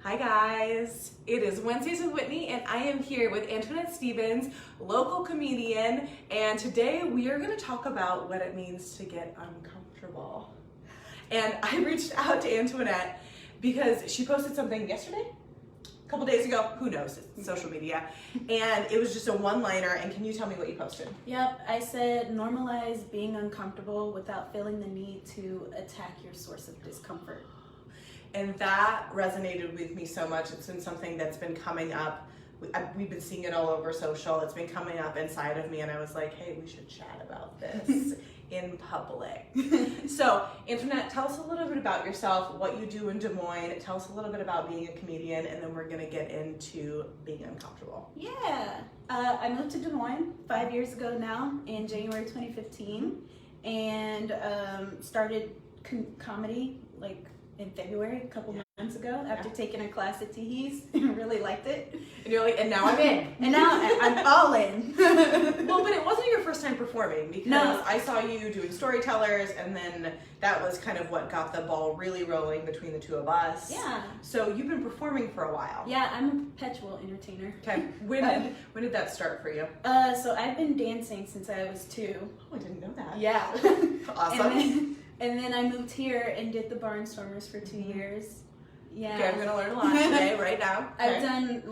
Hi guys, it is Wednesdays with Whitney and I am here with Antoinette Stevens, local comedian, and today we are going to talk about what it means to get uncomfortable. And I reached out to Antoinette because she posted something yesterday, a couple days ago, who knows, it's social media, and it was just a one-liner. And can you tell me what you posted? Yep, I said normalize being uncomfortable without feeling the need to attack your source of discomfort. And that resonated with me so much. It's been something that's been coming up. We've been seeing it all over social. It's been coming up inside of me, and I was like, hey, we should chat about this in public. So, Antoinette, tell us a little bit about yourself, what you do in Des Moines. Tell us a little bit about being a comedian, and then we're going to get into being uncomfortable. Yeah, I moved to Des Moines 5 years ago now in January 2015, and started comedy like in February, a couple months ago, after taking a class at Teehees. Really liked it. And you're like, and now I'm in. And now I'm all in. Well, but it wasn't your first time performing, because No. I saw you doing Storytellers, and then that was kind of what got the ball really rolling between the two of us. Yeah. So you've been performing for a while. Yeah, I'm a perpetual entertainer. Okay. When did that start for you? So I've been dancing since I was 2. Oh, I didn't know that. Yeah. Awesome. And then I moved here and did the Barnstormers for 2 years. Yeah. Okay, I'm gonna learn a lot today, right now. Okay. I've done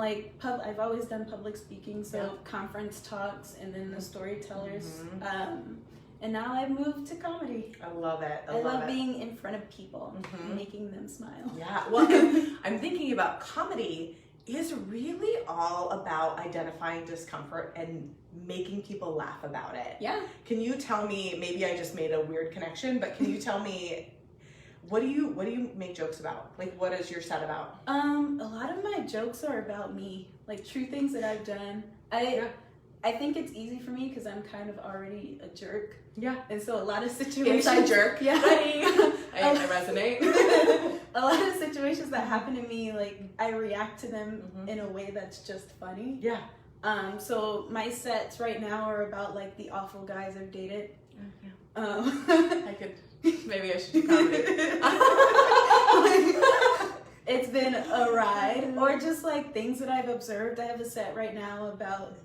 I've always done public speaking, so conference talks, and then the Storytellers. And now I've moved to comedy. I love it. I love being in front of people, and making them smile. Yeah. Well, I'm thinking about comedy is really all about identifying discomfort and making people laugh about it. Yeah. Can you tell me, maybe I just made a weird connection, but can you tell me, what do you make jokes about? Like, what is your set about? A lot of my jokes are about me, like true things that I've done. I think it's easy for me because I'm kind of already a jerk. Yeah. And so a lot of situations. Inside jerk. Yeah. I resonate. A lot of situations that happen to me, like I react to them in a way that's just funny. Yeah. So my sets right now are about like the awful guys I've dated. I could, maybe I should do comedy. It's been a ride, or just like things that I've observed. I have a set right now about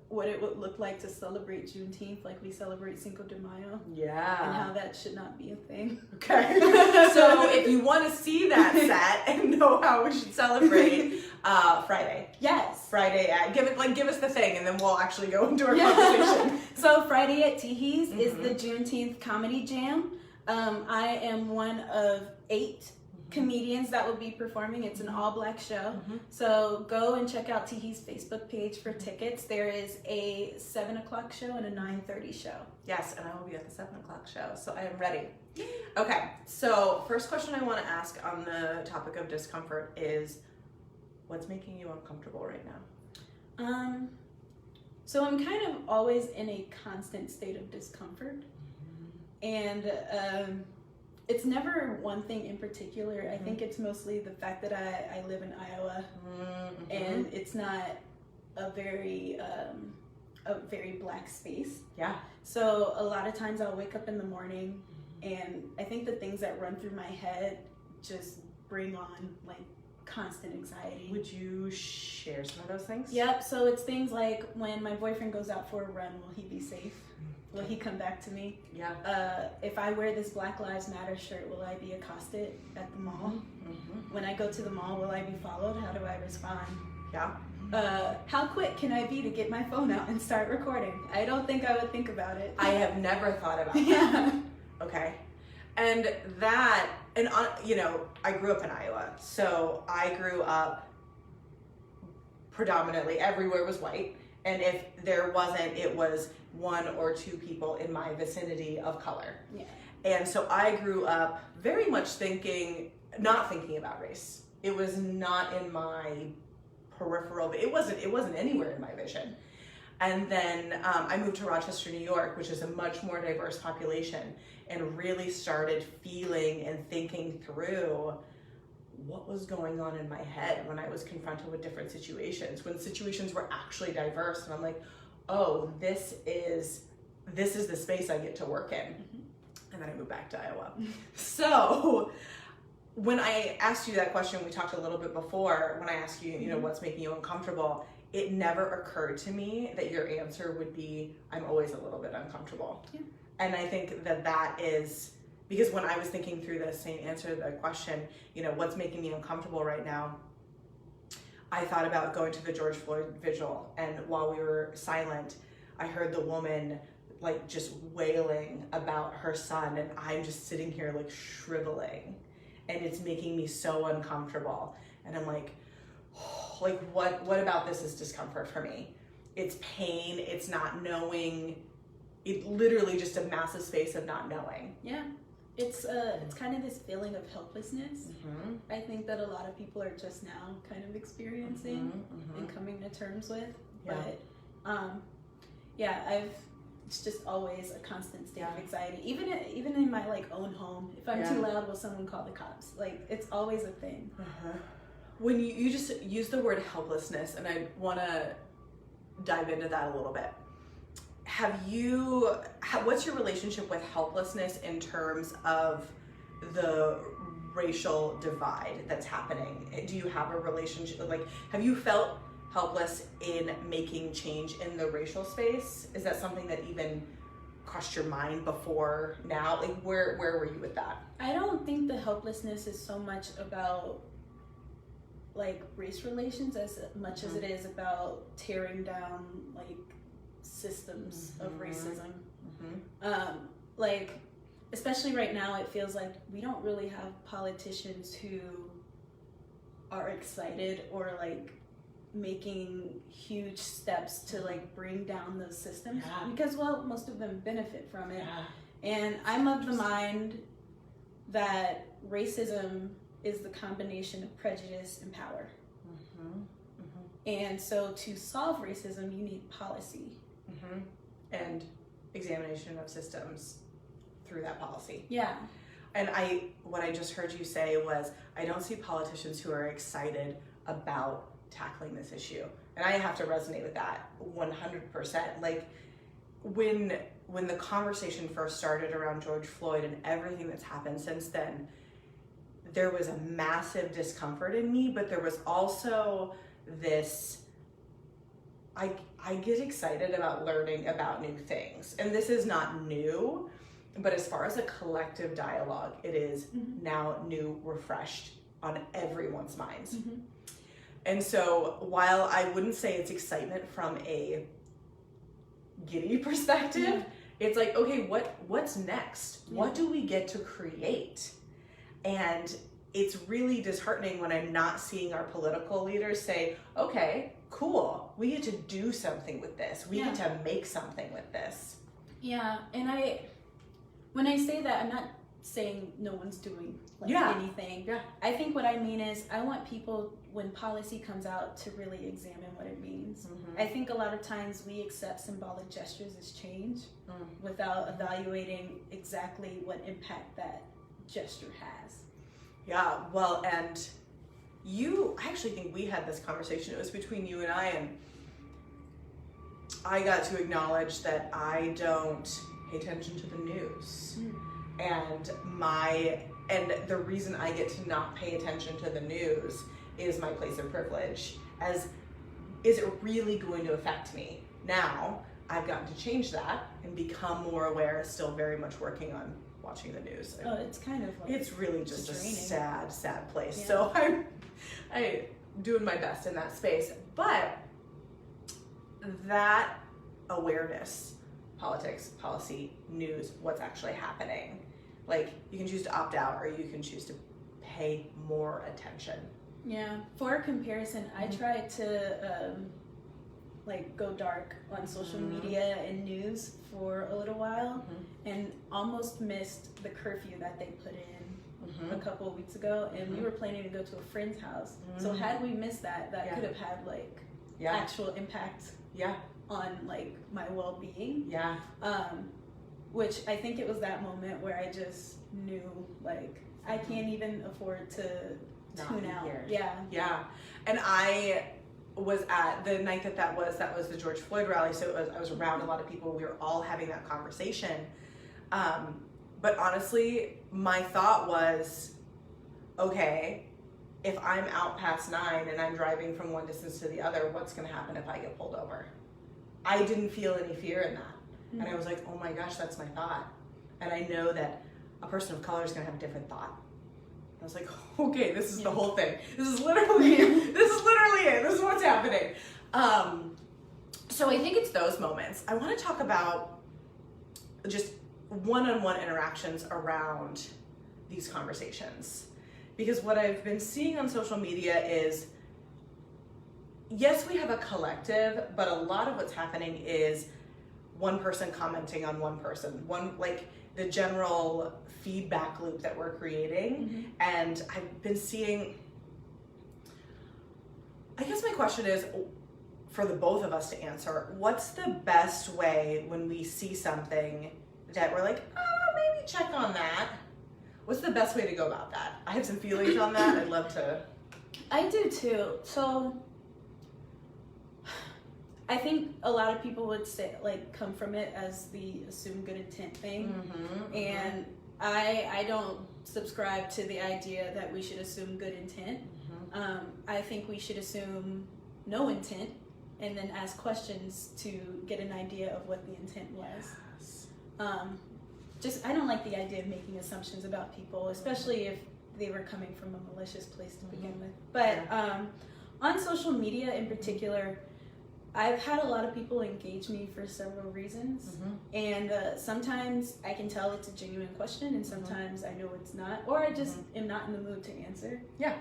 what it would look like to celebrate Juneteenth, like we celebrate Cinco de Mayo. Yeah. And how that should not be a thing. Okay. So if you want to see that set and know how we should celebrate, Friday. Yes. Friday at give us the thing, and then we'll actually go into our conversation. So Friday at Teehees is the Juneteenth Comedy Jam. I am one of 8 comedians that will be performing. It's an all-black show. So go and check out Teehees' Facebook page for tickets. There is a 7 o'clock show and a 9:30 show. Yes, and I will be at the 7 o'clock show, so I am ready. Okay, so first question I want to ask on the topic of discomfort is, what's making you uncomfortable right now? So I'm kind of always in a constant state of discomfort, and it's never one thing in particular. I think it's mostly the fact that I live in Iowa, and it's not a very black space. Yeah. So a lot of times I'll wake up in the morning, and I think the things that run through my head just bring on like constant anxiety. Would you share some of those things? Yep. So it's things like, when my boyfriend goes out for a run, will he be safe? Will he come back to me? Yeah. If I wear this Black Lives Matter shirt, will I be accosted at the mall? When I go to the mall, will I be followed? How do I respond? Yeah. How quick can I be to get my phone out and start recording? I don't think I would think about it. I have never thought about that. Yeah. Okay. And that, and you know, I grew up in Iowa, so I grew up predominantly everywhere was white, and if there wasn't, it was 1 or 2 people in my vicinity of color. Yeah. And so I grew up very much not thinking about race. It was not in my peripheral, it wasn't anywhere in my vision. And then I moved to Rochester, New York, which is a much more diverse population, and really started feeling and thinking through what was going on in my head when I was confronted with different situations, when situations were actually diverse. And I'm like, oh, this is the space I get to work in. And then I moved back to Iowa. So when I asked you that question, we talked a little bit before, when I asked you, you know, what's making you uncomfortable, it never occurred to me that your answer would be, I'm always a little bit uncomfortable. Yeah. And I think that that is, because when I was thinking through the same answer to the question, you know, what's making me uncomfortable right now, I thought about going to the George Floyd vigil, and while we were silent, I heard the woman like just wailing about her son, and I'm just sitting here like shriveling, and it's making me so uncomfortable. And I'm like, oh, like what about this is discomfort for me? It's pain, it's not knowing, it literally just a massive space of not knowing. Yeah. It's kind of this feeling of helplessness. I think that a lot of people are just now kind of experiencing and coming to terms with. Yeah. But it's just always a constant state of anxiety. Even in my like own home, if I'm too loud, will someone call the cops? Like, it's always a thing. When you just use the word helplessness, and I want to dive into that a little bit. What's your relationship with helplessness in terms of the racial divide that's happening? Do you have a relationship, like, have you felt helpless in making change in the racial space? Is that something that even crossed your mind before now? Like, where were you with that? I don't think the helplessness is so much about like race relations as much as it is about tearing down like systems of racism. Like, especially right now, it feels like we don't really have politicians who are excited or like making huge steps to like bring down those systems because, well, most of them benefit from it. And I'm of the mind that racism is the combination of prejudice and power. And so to solve racism, you need policy. And examination of systems through that policy. Yeah. And what I just heard you say was, I don't see politicians who are excited about tackling this issue. And I have to resonate with that 100%. Like, when the conversation first started around George Floyd and everything that's happened since then, there was a massive discomfort in me, but there was also this, I get excited about learning about new things. And this is not new, but as far as a collective dialogue, it is now new, refreshed on everyone's minds. And so while I wouldn't say it's excitement from a giddy perspective, it's like, okay, what's next? What do we get to create? And it's really disheartening when I'm not seeing our political leaders say, okay, cool, we get to do something with this. We get to make something with this. Yeah, and when I say that, I'm not saying no one's doing anything. I think what I mean is I want people, when policy comes out, to really examine what it means. I think a lot of times we accept symbolic gestures as change without evaluating exactly what impact that gesture has. Yeah, well, and I actually think we had this conversation. It was between you and I got to acknowledge that I don't pay attention to the news. And the reason I get to not pay attention to the news is my place of privilege. Is it really going to affect me? Now, I've gotten to change that and become more aware, still very much working on watching the news. Oh, it's kind of like, it's really just a draining. sad place. Yeah. So I'm doing my best in that space. But that awareness, politics, policy, news, what's actually happening, like, you can choose to opt out or you can choose to pay more attention. Yeah. For comparison, I tried to go dark on social media and news for a little while and almost missed the curfew that they put in a couple of weeks ago, and we were planning to go to a friend's house. So had we missed that could have had actual impact on like my well-being. Which I think it was that moment where I just knew, like, I can't even afford to tune out. Yeah. And I was at the night that was the George Floyd rally, so I was around a lot of people. We were all having that conversation, but honestly my thought was, okay, if I'm out past 9 and I'm driving from one distance to the other, what's going to happen if I get pulled over? I didn't feel any fear in that. Mm-hmm. And I was like, oh my gosh, that's my thought. And I know that a person of color is going to have a different thought. I was like, okay, this is the whole thing. This is literally it. This is what's happening. So I think it's those moments. I want to talk about just one-on-one interactions around these conversations. Because what I've been seeing on social media is, yes, we have a collective, but a lot of what's happening is one person commenting on one person, like the general feedback loop that we're creating. Mm-hmm. And I've been seeing, I guess my question is, for the both of us to answer, what's the best way when we see something that we're like, oh, maybe check on that? What's the best way to go about that? I have some feelings on that. I'd love to. I do too. So I think a lot of people would say, like, come from it as the assume good intent thing. Mm-hmm, and I don't subscribe to the idea that we should assume good intent. Mm-hmm. I think we should assume no intent and then ask questions to get an idea of what the intent was. Yes. I don't like the idea of making assumptions about people, especially if they were coming from a malicious place to begin with. But on social media in particular, I've had a lot of people engage me for several reasons. Mm-hmm. And sometimes I can tell it's a genuine question, and sometimes I know it's not, or I just am not in the mood to answer. Yeah.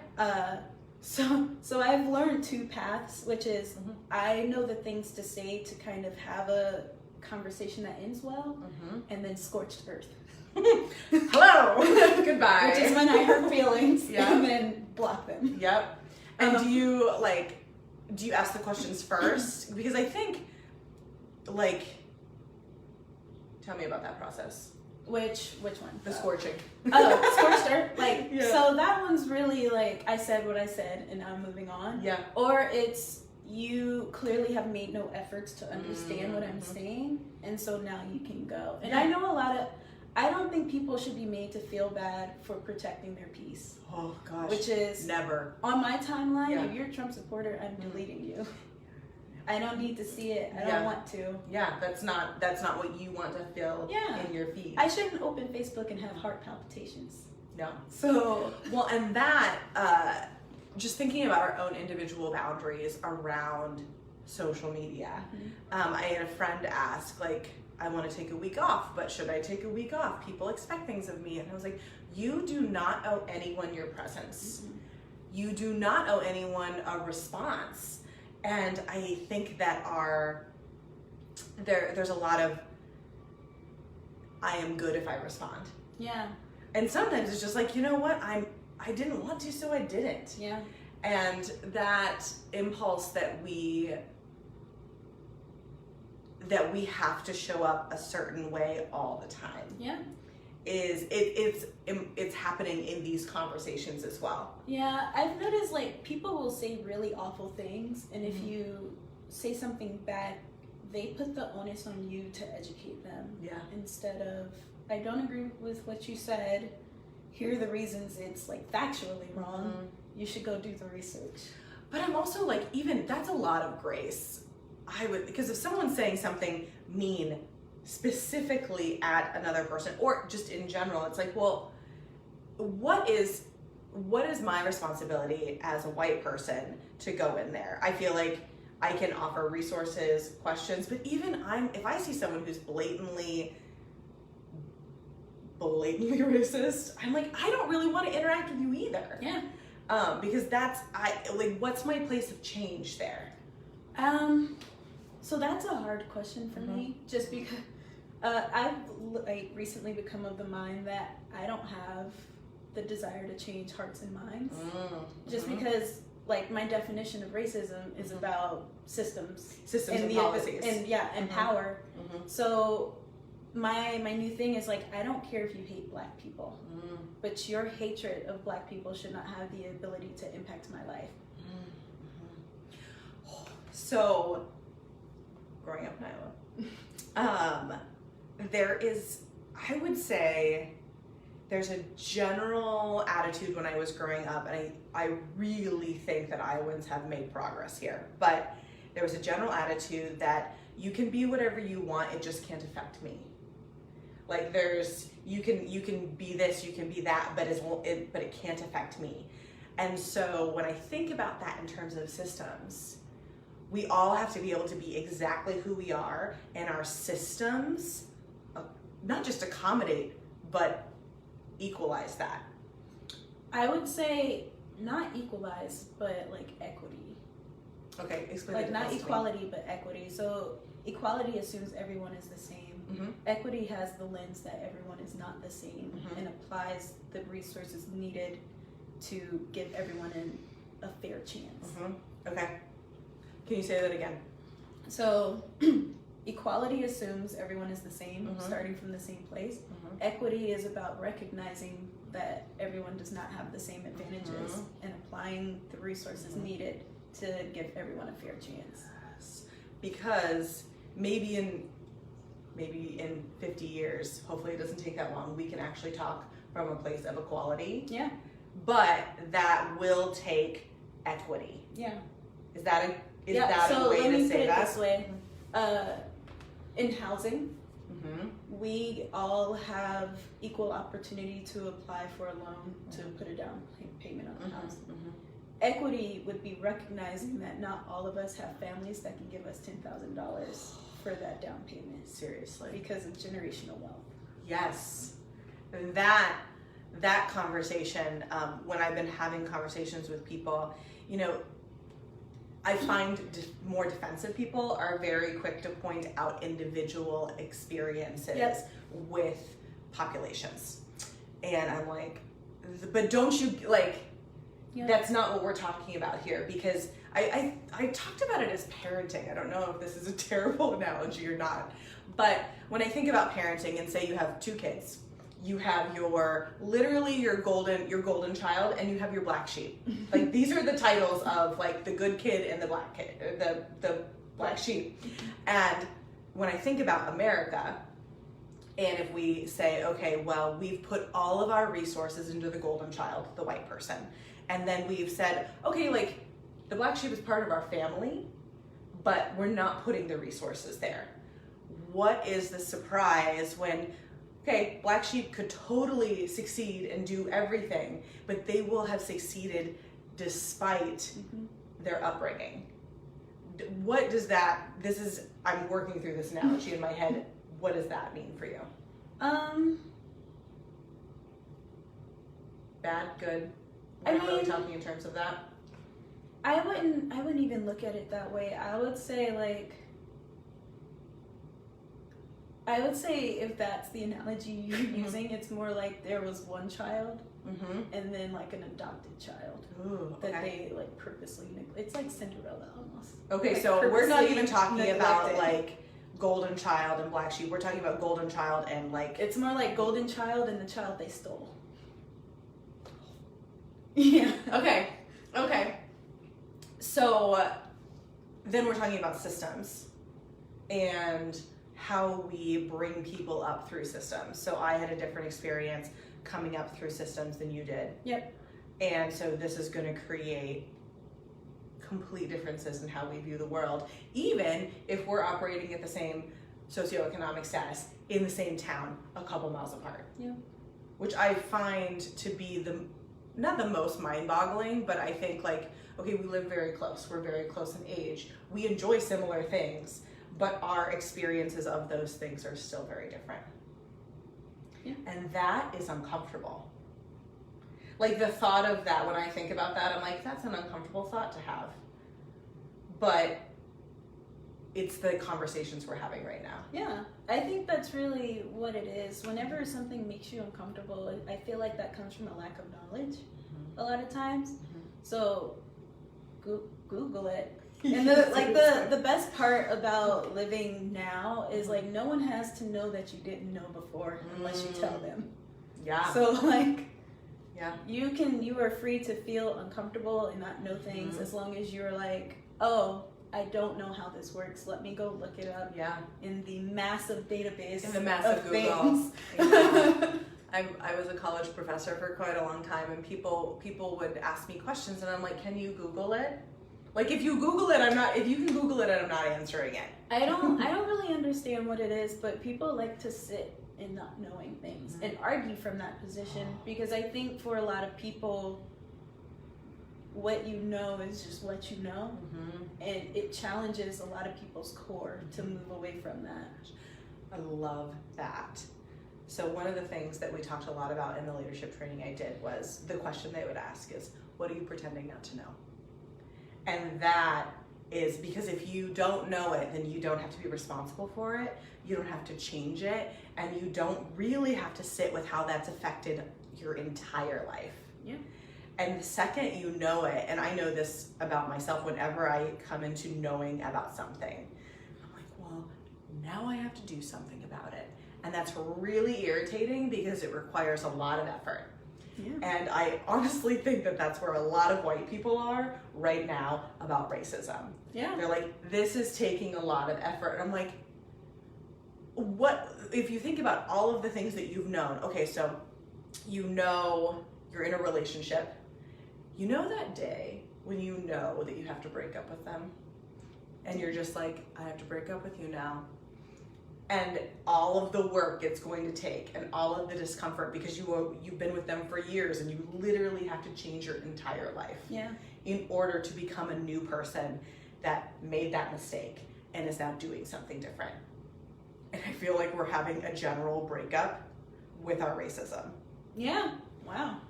So I've learned two paths, which is I know the things to say to kind of have a conversation that ends well, and then scorched earth. Hello. Goodbye. Which is when I hurt feelings Yeah. and then block them. Yep. And do you ask the questions first? Because I think, like, tell me about that process. Which one? The scorching. Oh, scorched earth. Like, Yeah. so that one's really like, I said what I said and I'm moving on. Yeah. Or it's, you clearly have made no efforts to understand what I'm saying, and so now you can go. And I know I don't think people should be made to feel bad for protecting their peace. Oh gosh. Which is never. on my timeline. Yeah. If you're a Trump supporter, I'm deleting you. I don't need to see it. I don't Yeah. want to. Yeah, that's not what you want to feel in your feed. I shouldn't open Facebook and have heart palpitations. No. So Well, and that just thinking about our own individual boundaries around social media. I had a friend ask, like, I want to take a week off, but should I take a week off? People expect things of me. And I was like, you do not owe anyone your presence. You do not owe anyone a response. And I think that there's a lot of, I am good if I respond. yeah. And sometimes it's just like, you know what, I didn't want to, so I didn't. Yeah. And that impulse that we have to show up a certain way all the time. Yeah. It's happening in these conversations as well. Yeah, I've noticed, like, people will say really awful things, and if you say something bad, they put the onus on you to educate them. Yeah. Instead of, I don't agree with what you said, here are the reasons it's, like, factually wrong. You should go do the research. But I'm also like, even that's a lot of grace. Because if someone's saying something mean specifically at another person, or just in general, it's like, well, what is my responsibility as a white person to go in there? I feel like I can offer resources, questions, but even if I see someone who's blatantly racist, I'm like, I don't really want to interact with you either. Yeah. Because what's my place of change there? So that's a hard question for me, just because I've recently become of the mind that I don't have the desire to change hearts and minds, just because, like, my definition of racism is about systems and policies, and power. So my new thing is, like, I don't care if you hate black people, but your hatred of black people should not have the ability to impact my life. So, growing up in Iowa, there is, I would say, there's a general attitude when I was growing up, and I really think that Iowans have made progress here, but there was a general attitude that you can be whatever you want, it just can't affect me. Like you can be this, you can be that, but it can't affect me. And so when I think about that in terms of systems, we all have to be able to be exactly who we are, and our systems not just accommodate, but equalize that. I would say not equalize, but like equity. Okay, explain. Like not equality, but equity. So equality assumes everyone is the same. Mm-hmm. Equity has the lens that everyone is not the same, Mm-hmm. and applies the resources needed to give everyone a fair chance. Mm-hmm. Okay. Can you say that again? So equality assumes everyone is the same, Mm-hmm. starting from the same place. Mm-hmm. Equity is about recognizing that everyone does not have the same advantages, Mm-hmm. and applying the resources Mm-hmm. needed to give everyone a fair chance. Yes. Because maybe in 50 years, hopefully it doesn't take that long, we can actually talk from a place of equality. Yeah. But that will take equity. Yeah. Is that a way so to say that? let me put it this way. In housing, Mm-hmm. we all have equal opportunity to apply for a loan to put a down payment on the house. Mm-hmm. Equity would be recognizing that not all of us have families that can give us $10,000 for that down payment. Seriously. Because of generational wealth. Yes. And that conversation, when I've been having conversations with people, I find more defensive people are very quick to point out individual experiences with populations. And I'm like, but don't you, that's not what we're talking about here, because I talked about it as parenting. I don't know if this is a terrible analogy or not, but when I think about parenting and say you have two kids, you have your golden child, and you have your black sheep. Like, these are the titles of like the good kid and the black kid, the black sheep. And when I think about America, and if we say, okay, well, we've put all of our resources into the golden child, the white person, and then we've said, okay, like the black sheep is part of our family, but we're not putting the resources there. What is the surprise when, okay, black sheep could totally succeed and do everything, but they will have succeeded despite their upbringing. What does that, I'm working through this analogy in my head. What does that mean for you? Bad, good? We're not really talking in terms of that? I wouldn't even look at it that way. I would say if that's the analogy you're using, it's more like there was one child and then like an adopted child. Ooh, that they like purposely it's like Cinderella almost. Okay, like, so we're not even talking neglected. about like golden child and black sheep. We're talking about golden child and like... It's more like golden child and the child they stole. Yeah. Okay. So then we're talking about systems and how we bring people up through systems. So I had a different experience coming up through systems than you did. Yep. And so this is going to create complete differences in how we view the world, even if we're operating at the same socioeconomic status in the same town a couple miles apart. Yeah. Which I find to be not the most mind-boggling, but I think like, okay, we live very close. We're very close in age. We enjoy similar things, but our experiences of those things are still very different. Yeah. And that is uncomfortable. Like the thought of that, when I think about that, I'm like, that's an uncomfortable thought to have. But it's the conversations we're having right now. Yeah, I think that's really what it is. Whenever something makes you uncomfortable, I feel like that comes from a lack of knowledge a lot of times. So Google it. And the best part about living now is like no one has to know that you didn't know before unless you tell them. Yeah. So like yeah, you are free to feel uncomfortable and not know things as long as you're like, oh, I don't know how this works. Let me go look it up. Yeah. In the massive database. In the massive of Google. Things. I was a college professor for quite a long time, and people would ask me questions, and I'm like, can you Google it? Like, if you Google it, if you can Google it, I'm not answering it. I don't really understand what it is, but people like to sit in not knowing things and argue from that position, because I think for a lot of people, what you know is just what you know, and it challenges a lot of people's core to move away from that. I love that. So one of the things that we talked a lot about in the leadership training I did was the question they would ask is, what are you pretending not to know? And that is because if you don't know it, then you don't have to be responsible for it. You don't have to change it. And you don't really have to sit with how that's affected your entire life. Yeah. And the second you know it, and I know this about myself whenever I come into knowing about something, I'm like, well, now I have to do something about it. And that's really irritating because it requires a lot of effort. Yeah. And I honestly think that that's where a lot of white people are right now about racism. Yeah. They're like, this is taking a lot of effort. And I'm like, what, if you think about all of the things that you've known, okay, so you know you're in a relationship, you know that day when you know that you have to break up with them, and you're just like, I have to break up with you now. And all of the work it's going to take and all of the discomfort because you've been with them for years and you literally have to change your entire life in order to become a new person that made that mistake and is now doing something different. And I feel like we're having a general breakup with our racism. Yeah. Wow.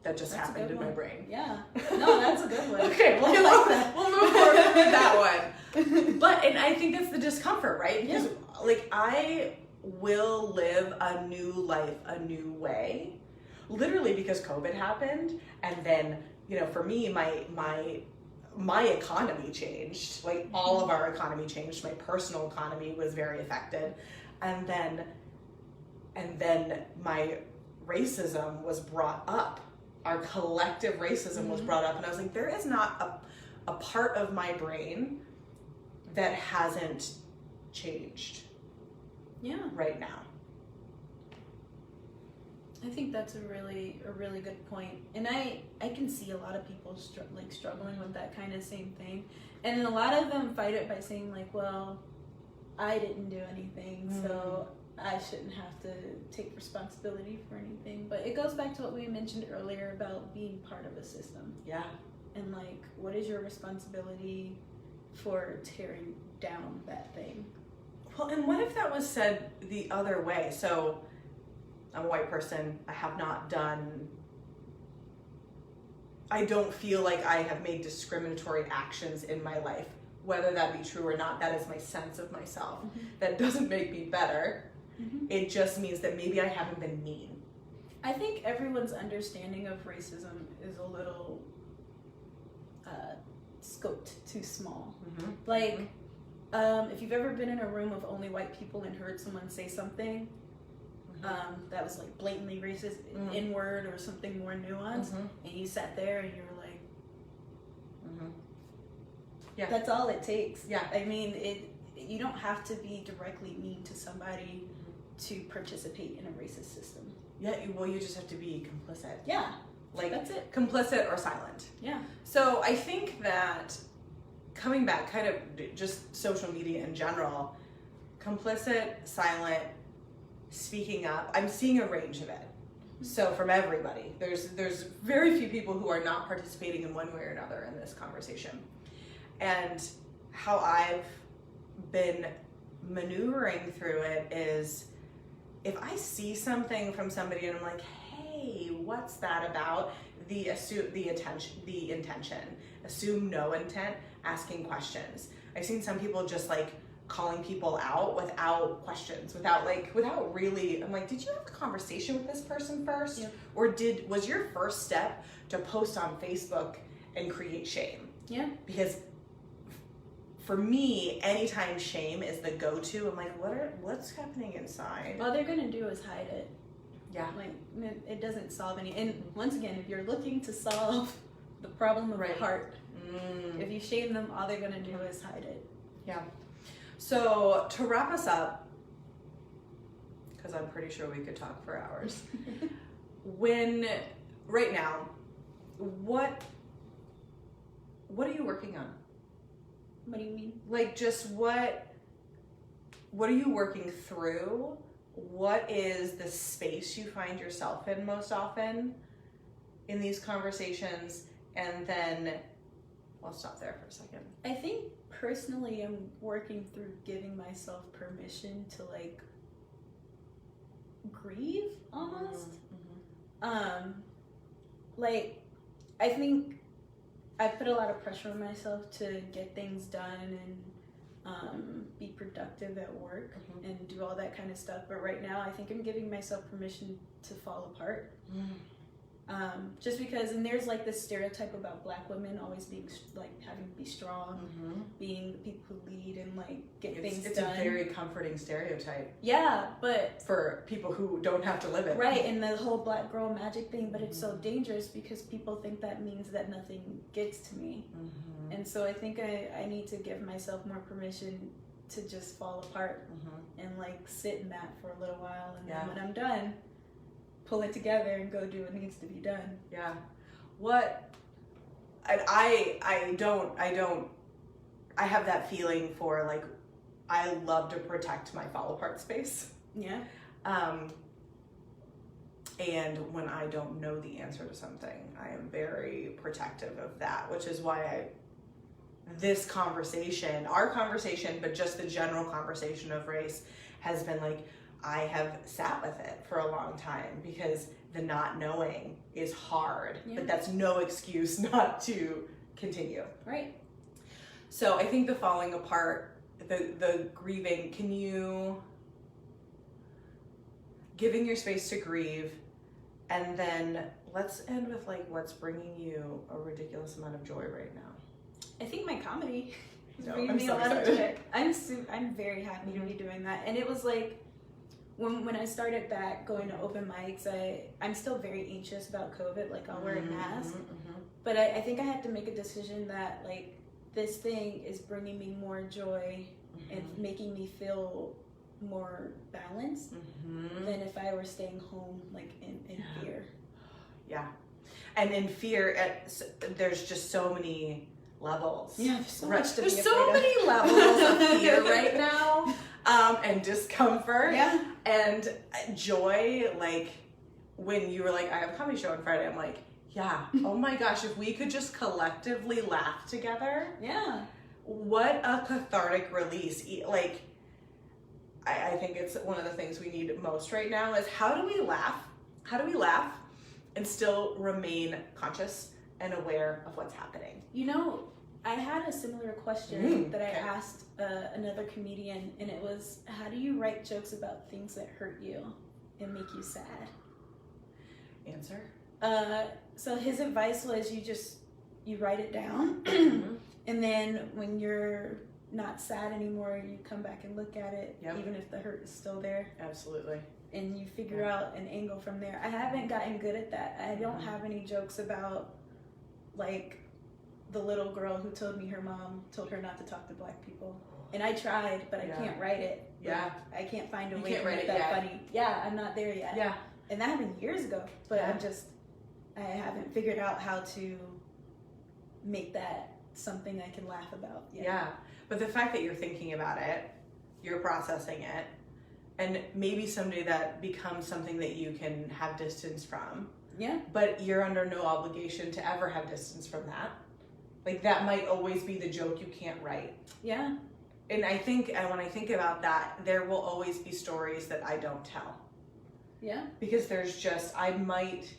That just happened in my brain. Yeah. No, that's a good one. Okay, well, we'll move forward with that one. And I think that's the discomfort, right? Because like I will live a new life a new way, literally because COVID happened, and then for me my economy changed. Like all of our economy changed. My personal economy was very affected, and then my racism was brought up. Our collective racism was brought up, and I was like, there is not a part of my brain that hasn't changed right now. I think that's a really good point. And I can see a lot of people struggling with that kind of same thing. And a lot of them fight it by saying like, well, I didn't do anything, so I shouldn't have to take responsibility for anything. But it goes back to what we mentioned earlier about being part of a system. Yeah. And like, what is your responsibility for tearing down that thing? Well, and what if that was said the other way? So I'm a white person. I don't feel like I have made discriminatory actions in my life. Whether that be true or not, that is my sense of myself. That doesn't make me better. It just means that maybe I haven't been mean. I think everyone's understanding of racism is a little scoped too small. Like, if you've ever been in a room of only white people and heard someone say something that was like blatantly racist, N-word or something more nuanced, and you sat there and you were like, that's all it takes. I mean, you don't have to be directly mean to somebody to participate in a racist system. You just have to be complicit. Like, that's it. Complicit or silent. So I think that coming back, kind of just social media in general, complicit, silent, speaking up, I'm seeing a range of it. So from everybody, there's very few people who are not participating in one way or another in this conversation. And how I've been maneuvering through it is, if I see something from somebody and I'm like, hey, what's that about? The intention. Assume no intent, asking questions. I've seen some people just like calling people out without questions, without really, I'm like, did you have a conversation with this person first? Or was your first step to post on Facebook and create shame? Because for me, anytime shame is the go-to, I'm like, what's happening inside? All they're gonna do is hide it. Like, it doesn't solve any. And once again, if you're looking to solve the problem of the heart, if you shame them, all they're gonna do is hide it. So to wrap us up, because I'm pretty sure we could talk for hours. Right now, what are you working on? What do you mean? Like, just what are you working through? What is the space you find yourself in most often in these conversations? And then I'll stop there for a second. I think personally I'm working through giving myself permission to like grieve almost. Like I think I put a lot of pressure on myself to get things done and be productive at work and do all that kind of stuff. But right now I think I'm giving myself permission to fall apart. Just because, and there's like this stereotype about Black women always being like having to be strong, being the people who lead and like get things done. It's a very comforting stereotype. Yeah, but for people who don't have to live it. Right, and the whole Black girl magic thing, but it's so dangerous because people think that means that nothing gets to me. And so I think I need to give myself more permission to just fall apart and like sit in that for a little while, and then when I'm done, pull it together and go do what needs to be done. Yeah. What I have that feeling for like, I love to protect my fall apart space. Yeah. And when I don't know the answer to something, I am very protective of that, which is why this conversation, our conversation, but just the general conversation of race has been like, I have sat with it for a long time because the not knowing is hard, but that's no excuse not to continue. Right. So I think the falling apart, the grieving, giving your space to grieve, and then let's end with like what's bringing you a ridiculous amount of joy right now. I think my comedy is bringing me a lot of joy. I'm very happy to be doing that, and it was like, when I started back going to open mics, I'm still very anxious about COVID. Like, I'll wear a mask. But I think I had to make a decision that, like, this thing is bringing me more joy and making me feel more balanced than if I were staying home, like, in fear. Yeah. And in fear, there's just so many levels. Yeah, there's so much to be There's so many levels of fear right now. And discomfort. Yeah. And joy, like when you were like, I have a comedy show on Friday, I'm like, yeah, oh my gosh, if we could just collectively laugh together. Yeah. What a cathartic release. Like, I think it's one of the things we need most right now is how do we laugh? How do we laugh and still remain conscious and aware of what's happening? You know, I had a similar question that I asked another comedian, and it was, how do you write jokes about things that hurt you and make you sad? Answer? So his advice was you write it down, and then when you're not sad anymore, you come back and look at it, even if the hurt is still there. Absolutely. And you figure out an angle from there. I haven't gotten good at that. I don't have any jokes about, like, the little girl who told me her mom told her not to talk to Black people. And I tried, but I can't write it. Yeah. I can't find a You way can't to write make it that yet. funny. Yeah, I'm not there yet. Yeah. And that happened years ago, but I haven't figured out how to make that something I can laugh about yet. Yeah. But the fact that you're thinking about it, you're processing it, and maybe someday that becomes something that you can have distance from. Yeah. But you're under no obligation to ever have distance from that. Like, that might always be the joke you can't write. Yeah. And I think, and when I think about that, there will always be stories that I don't tell. Yeah. Because there's just, I might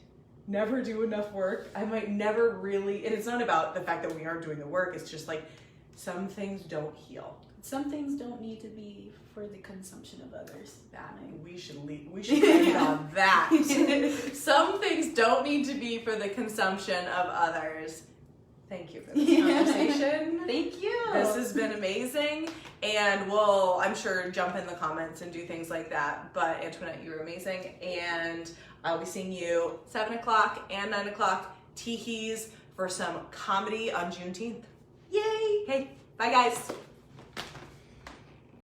never do enough work. I might never really, and it's not about the fact that we aren't doing the work. It's just like, some things don't heal. Some things don't need to be for the consumption of others. We should end on that. Some things don't need to be for the consumption of others. Thank you for this conversation. Thank you. This has been amazing. And we'll, I'm sure, jump in the comments and do things like that. But Antoinette, you were amazing. And I'll be seeing you 7 o'clock and 9 o'clock Teehees for some comedy on Juneteenth. Yay! Hey, bye guys.